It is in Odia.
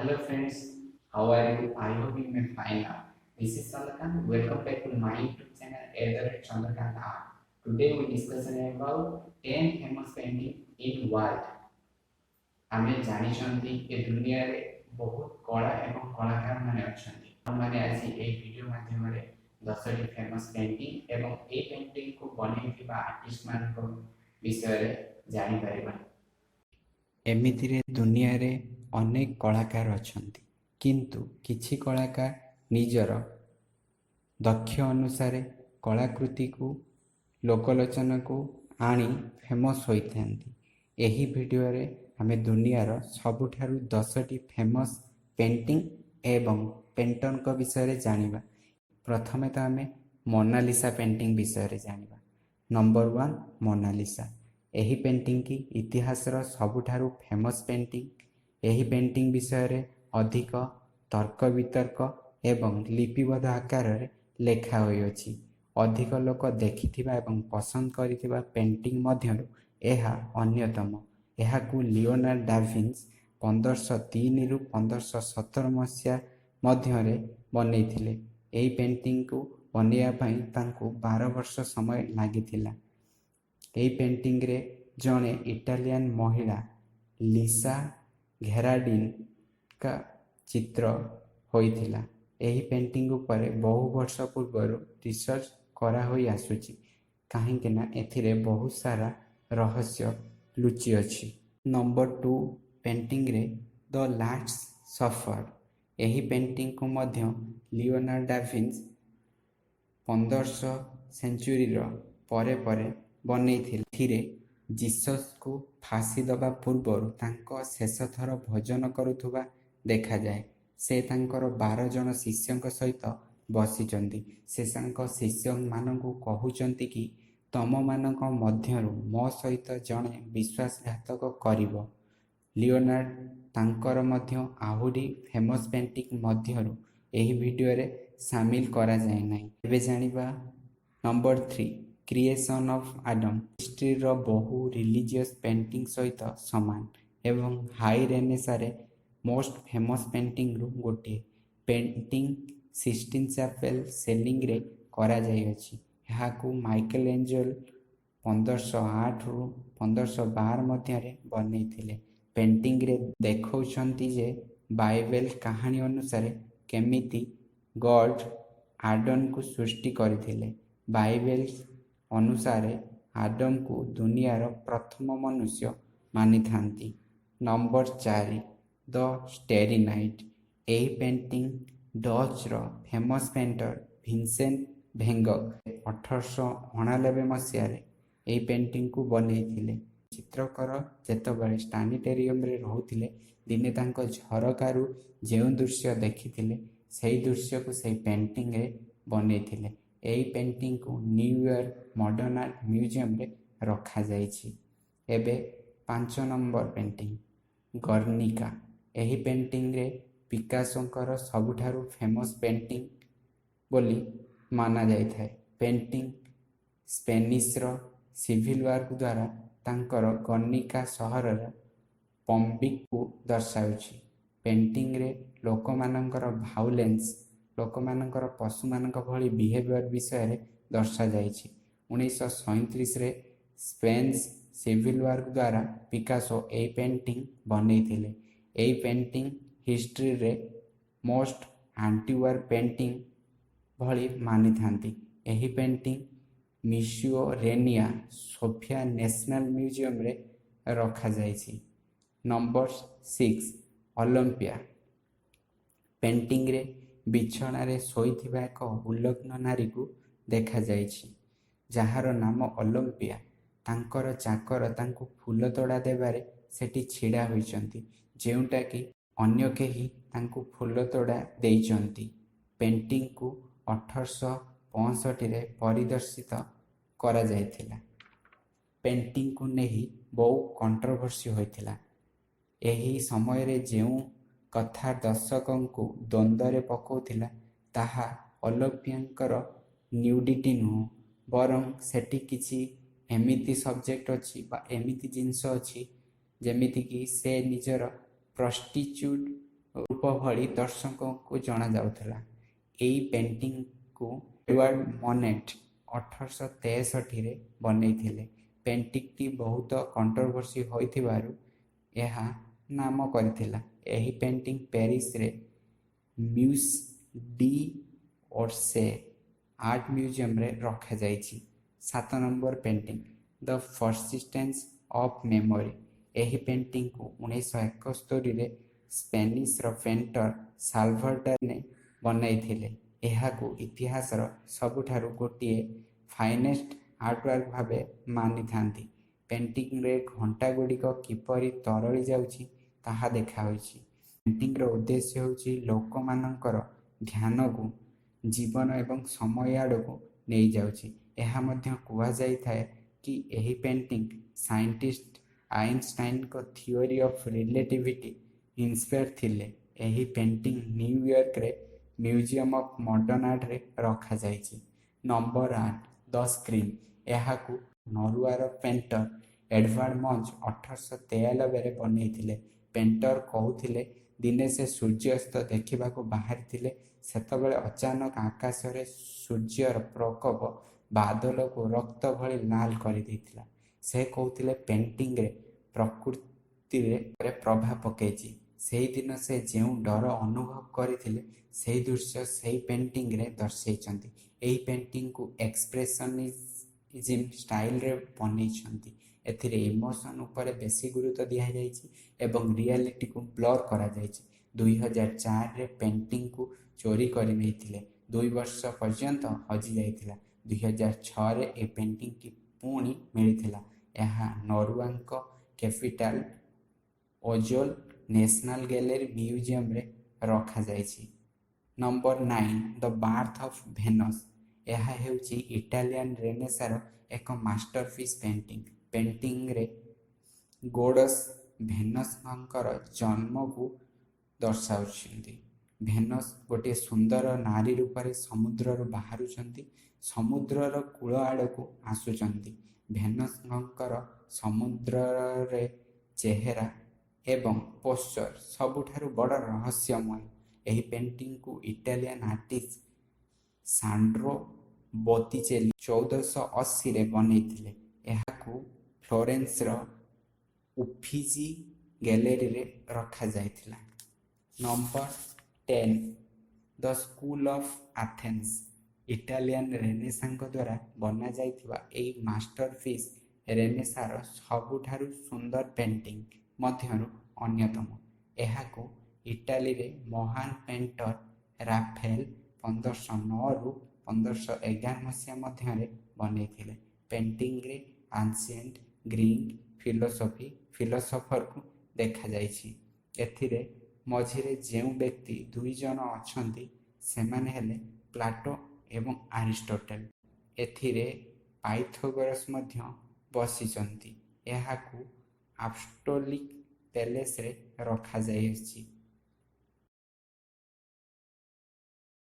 Hello friends, how are you? I hope you may fine now. This is Chandrakant. Welcome back to my YouTube channel Either Chandrakant Art. Today we discussing about 10 famous painting in world. ଆମେ ଜାଣିଛନ୍ତି ଏ ଦୁନିଆରେ ବହୁତ କଳା ଏବଂ କଳାକାର ମାନେ ଅଛନ୍ତି। ଆମେ ଆଜି ଏହି ଭିଡ଼ିଓ ମାଧ୍ୟମରେ 10ଟି ଫେମସ୍ ପେଣ୍ଟିଂ ଏବଂ ଏହି ପେଣ୍ଟିଂକୁ ବନେଇଥିବା ଆର୍ଟିଷ୍ଟ ମାନଙ୍କ ବିଷୟରେ ଜାଣିପାରିବା। ଏମିତିରେ ଦୁନିଆରେ ଅନେକ କଳାକାର ଅଛନ୍ତି, କିନ୍ତୁ କିଛି କଳାକାର ନିଜର ଦକ୍ଷ ଅନୁସାରେ କଳାକୃତିକୁ ଲୋକଲୋଚନକୁ ଆଣି ଫେମସ୍ ହୋଇଥାନ୍ତି। ଏହି ଭିଡ଼ିଓରେ ଆମେ ଦୁନିଆର ସବୁଠାରୁ 10ଟି ଫେମସ୍ ପେଣ୍ଟିଂ ଏବଂ ପେଣ୍ଟରଙ୍କ ବିଷୟରେ ଜାଣିବା। ପ୍ରଥମେ ତ ଆମେ ମୋନାଲିସା ପେଣ୍ଟିଂ ବିଷୟରେ ଜାଣିବା। ନମ୍ବର 1 ମୋନାଲିସା। ଏହି ପେଣ୍ଟିଂଟି ଇତିହାସର ସବୁଠାରୁ ଫେମସ୍ ପେଣ୍ଟିଂ। ଏହି ପେଣ୍ଟିଂ ବିଷୟରେ ଅଧିକ ତର୍କ ବିତର୍କ ଏବଂ ଲିପିବଦ୍ଧ ଆକାରରେ ଲେଖା ହୋଇଅଛି। ଅଧିକ ଲୋକ ଦେଖିଥିବା ଏବଂ ପସନ୍ଦ କରିଥିବା ପେଣ୍ଟିଂ ମଧ୍ୟରୁ ଏହା ଅନ୍ୟତମ। ଏହାକୁ ଲିଓନାର୍ଡୋ ଡା ଭିଞ୍ଚି 1503ରୁ 1517 ମସିହା ମଧ୍ୟରେ ବନେଇଥିଲେ। ଏହି ପେଣ୍ଟିଂକୁ ବନେଇବା ପାଇଁ ତାଙ୍କୁ 12 ବର୍ଷ ସମୟ ଲାଗିଥିଲା। ଏହି ପେଣ୍ଟିଂରେ ଜଣେ ଇଟାଲିଆନ ମହିଳା ଲିସା ଘେରାଡ଼ିନଙ୍କ ଚିତ୍ର ହୋଇଥିଲା। ଏହି ପେଣ୍ଟିଂ ଉପରେ ବହୁ ବର୍ଷ ପୂର୍ବରୁ ରିସର୍ଚ୍ଚ କରାହୋଇ ଆସୁଛି, କାହିଁକି ନା ଏଥିରେ ବହୁତ ସାରା ରହସ୍ୟ ଲୁଚି ଅଛି। ନମ୍ବର 2 ପେଣ୍ଟିଂରେ ଦ ଲାଷ୍ଟ ସଫର। ଏହି ପେଣ୍ଟିଂକୁ ମଧ୍ୟ ଲିଓନାର୍ଡୋ ଡା ଭିଞ୍ଚି 15ଶ ସେଞ୍ଚୁରୀର ପରେ ବନେଇଥିଲେ। ଏଥିରେ ଜିସସ୍କୁ ଫାଶୀ ଦେବା ପୂର୍ବରୁ ତାଙ୍କ ଶେଷ ଥର ଭୋଜନ କରୁଥିବା ଦେଖାଯାଏ। ସେ ତାଙ୍କର 12 ଜଣ ଶିଷ୍ୟଙ୍କ ସହିତ ବସିଛନ୍ତି। ସେ ତାଙ୍କ ଶିଷ୍ୟମାନଙ୍କୁ କହୁଛନ୍ତି କି ତମମାନଙ୍କ ମଧ୍ୟରୁ ମୋ ସହିତ ଜଣେ ବିଶ୍ୱାସଘାତକ କରିବ। ଲିଓନାର୍ଡୋ ତାଙ୍କର ମଧ୍ୟ ଆହୁରି ଫେମସ୍ ପେଣ୍ଟିଂ ମଧ୍ୟରୁ ଏହି ଭିଡ଼ିଓରେ ସାମିଲ କରାଯାଇ ନାହିଁ। ଏବେ ଜାଣିବା ନମ୍ବର 3 କ୍ରିଏସନ୍ ଅଫ୍ ଆଡମ୍। ହିଷ୍ଟ୍ରିର ବହୁ ରିଲିଜିୟସ୍ ପେଣ୍ଟିଂ ସହିତ ସମାନ ଏବଂ ହାଇ ରେନେସାଁରେ ମୋଷ୍ଟ ଫେମସ୍ ପେଣ୍ଟିଂରୁ ଗୋଟିଏ। ପେଣ୍ଟିଂ ସିଷ୍ଟିନ୍ ଚାପେଲ ସେଲିଂରେ କରାଯାଇଅଛି। ଏହାକୁ ମାଇକେଲ ଏଞ୍ଜେଲୋ 1508ରୁ 1512 ମଧ୍ୟରେ ବନେଇଥିଲେ। ପେଣ୍ଟିଂରେ ଦେଖାଉଛନ୍ତି ଯେ ବାଇବେଲ କାହାଣୀ ଅନୁସାରେ କେମିତି ଗଡ୍ ଆଡମ୍ଙ୍କୁ ସୃଷ୍ଟି କରିଥିଲେ। ବାଇବେଲ ଅନୁସାରେ ଆଡମ୍ଙ୍କୁ ଦୁନିଆର ପ୍ରଥମ ମନୁଷ୍ୟ ମାନିଥାନ୍ତି। Number 4 the starry night. ଏହି ପେଣ୍ଟିଂ ଡଚ୍ର famous painter Vincent van Gogh 1899 ମସିହାରେ ଏହି ପେଣ୍ଟିଂକୁ ବନେଇଥିଲେ। ଚିତ୍ରକର ଯେତେବେଳେ ପ୍ଲାନେଟୋରିୟମରେ ରହୁଥିଲେ, ଦିନେ ତାଙ୍କ ଝରକାରୁ ଯେଉଁ ଦୃଶ୍ୟ ଦେଖିଥିଲେ, ସେହି ଦୃଶ୍ୟକୁ ସେହି ପେଣ୍ଟିଂରେ ବନେଇଥିଲେ। ଏହି ପେଣ୍ଟିଂକୁ ନ୍ୟୁୟର୍କ ମଡର୍ନ ଆର୍ଟ ମ୍ୟୁଜିୟମରେ ରଖାଯାଇଛି। ଏବେ 5 ନମ୍ବର ପେଣ୍ଟିଂ ଗର୍ନିକା। ଏହି ପେଣ୍ଟିଂରେ ପିକାସୋଙ୍କର ସବୁଠାରୁ ଫେମସ୍ ପେଣ୍ଟିଂ ବୋଲି ମନାଯାଇଥାଏ। ପେଣ୍ଟିଂ ସ୍ପେନିଶର ସିଭିଲ ୱାର୍ ଦ୍ୱାରା ତାଙ୍କର ଗର୍ନିକା ସହରର ପବ୍ଲିକକୁ ଦର୍ଶାଉଛି। ପେଣ୍ଟିଂରେ ଲୋକମାନଙ୍କର ଭାଉଲେନ୍ସ, ଲୋକମାନଙ୍କର ପଶୁମାନଙ୍କ ଭଳି ବିହେଭିୟର ବିଷୟରେ ଦର୍ଶାଯାଇଛି। 1937ରେ ସ୍ପେନ୍ସ ସିଭିଲ ୱାର୍ ଦ୍ୱାରା ପିକାସୋ ଏହି ପେଣ୍ଟିଂ ବନେଇଥିଲେ। ଏହି ପେଣ୍ଟିଂ ହିଷ୍ଟ୍ରିରେ ମୋଷ୍ଟ ଆଣ୍ଟି-ୱାର୍ ପେଣ୍ଟିଂ ଭଳି ମାନିଥାନ୍ତି। ଏହି ପେଣ୍ଟିଂ ମ୍ୟୁଜିଓ ରେନିଆ ସୋଫିଆ ନ୍ୟାସନାଲ ମ୍ୟୁଜିୟମରେ ରଖାଯାଇଛି। ନମ୍ବର 6 ଅଲମ୍ପିଆ। ପେଣ୍ଟିଂରେ ବିଛଣାରେ ଶୋଇଥିବା ଏକ ଉଲଗ୍ନ ନାରୀକୁ ଦେଖାଯାଇଛି, ଯାହାର ନାମ ଅଲମ୍ପିଆ। ତାଙ୍କର ଚାକର ତାଙ୍କୁ ଫୁଲତୋଡ଼ା ଦେବାରେ ସେଠି ଛିଡ଼ା ହୋଇଛନ୍ତି, ଯେଉଁଟାକି ଅନ୍ୟ କେହି ତାଙ୍କୁ ଫୁଲତୋଡ଼ା ଦେଇଛନ୍ତି। ପେଣ୍ଟିଂକୁ 1865ରେ ପରିଦର୍ଶିତ କରାଯାଇଥିଲା। ପେଣ୍ଟିଂକୁ ନେଇ ବହୁ କଣ୍ଟ୍ରୋଭର୍ସି ହୋଇଥିଲା। ଏହି ସମୟରେ ଯେଉଁ କଥା ଦର୍ଶକଙ୍କୁ ଦ୍ୱନ୍ଦ୍ୱରେ ପକାଉଥିଲା, ତାହା ଅଲମ୍ପିଆଙ୍କର ନ୍ୟୁଡିଟି ନୁହେଁ, ବରଂ ସେଠି କିଛି ଏମିତି ସବଜେକ୍ଟ ଅଛି ବା ଏମିତି ଜିନିଷ ଅଛି, ଯେମିତିକି ସେ ନିଜର ପ୍ରଷ୍ଟିଚ୍ୟୁଟ୍ रूप भली दर्शकों को जना जाउथला। एई पेंटिंग को एडवर्ड मोनेट 1863 रे बनैथिले। पेंटिंग टी बहुत कंट्रोवर्सी होइथिबारु यह नाम करथिला। एही पेंटिंग पेरिस रे म्यूज डी ओर्से आर्ट म्यूजियम रे रखा जाइछि। 7 number painting the persistence of memory. एही पेंटिंग को 1971 रे स्पेनिश रो पेंटर साल्वाडोर ने बनैथिले। एहाकू इतिहासर सबुठारु गोटिए फाइनेस्ट आर्टवर्क भावे मानिथांती। पेंटिंग रे घंटा गुड़िक किपरि तरଳି जाउछि ताहा देखाउछि। पेंटिंग रो उद्देश्य होछि लोक मानकर ध्यान को जीवन एवं समय आड़क नहीं जाउछि। एहा मध्य कुआ जाई थाए कि एही पेंटिंग साइंटिस्ट आइंस्टाइन को थ्योरी ऑफ रिलेटिविटी इंस्पायर थिले। एही पेंटिंग न्यूयॉर्क रे म्यूजियम ऑफ मॉडर्न आर्ट रे रखा जाइछि। Number 8 the scream. एहाकू नॉर्वेर पेंटर एडवर्ड मंच 1893 रे बनैथिले। पेंटर कहूथिले दिने से सूर्यास्त देखा बाहरी सेतबेले अचानक आकाश रे सूर्यर प्रकोप बादल को रक्त भली लाल कर देथिला। से कहूथिले पेंटिंग रे प्रकृति रे प्रभाव पकेछि। सेही दिन से जेउ डर अनुभव करथिले सेही दृश्य सेही पेंटिंग रे दर्शाइछन्ति। एही पेंटिंग को एक्सप्रेशनिज्म स्टाइल रे बनैछन्ति। एथिरे इमोशन उपरे बेसी गुरुत्व दिया जाइछि एवं रियलिटी को ब्लर करा जाइछि। 2004 रे पेंटिंग को चोरी करि नैथिले। 2 वर्ष पर्यंत हजि जाइथिला। 2006 रे ए पेंटिंग की पुणी मिलिथिला। एहा नॉर्वेक capital Oslo national gallery museum रे रखा जाइछि। Number 9 the birth of Venus. यह हेउछि इटालियन रेनेसार एक मास्टरपीस पेंटिंग। पेंटिंग रे गोडस भेनसଙ୍କର जन्म को दर्शाउछन्ति। भेनस गोटे सुंदर नारी रूप से समुद्र बाहरुछन्ति। समुद्रर कूल आड़क आसुचन्ति। भेनसଙ୍କର समुद्र रे चेहरा एवं पोस्चर सबुठारु बड़ रहस्यमय। एही पेंटिंग को इटालियन आर्टिस्ट सांड्रो बोत्तिचेली 1480 रे बनैथिले। एहाकू फ्लोरेंस रो उफिजी गैलरी रे रखा जाइथिला। Number 10 the school of Athens. Italian renaissance द्वारा बना जाइथिबा एही मास्टरपीस रेनेसार सबुठारु सुंदर पेंटिंग मध्यरु अन्यतम। एहाकू इटाली रे महान पेंटर राफेल 1509 रु 1511 मसीहा मध्य बनैथिले। पेंटिंग रे एंशिएंट ग्रीक फिलोसोफर को देखा जाइछि। एथिरे मझिरे जेउ व्यक्ति 2 जन अछंती सेमाने हेले प्लाटो एवं अरिस्टोटेल। एथिरे पाइथागोरस मध्य बसिचंती। एहाकू अपोस्टोलिक पैलेस रे रखा जाइछि।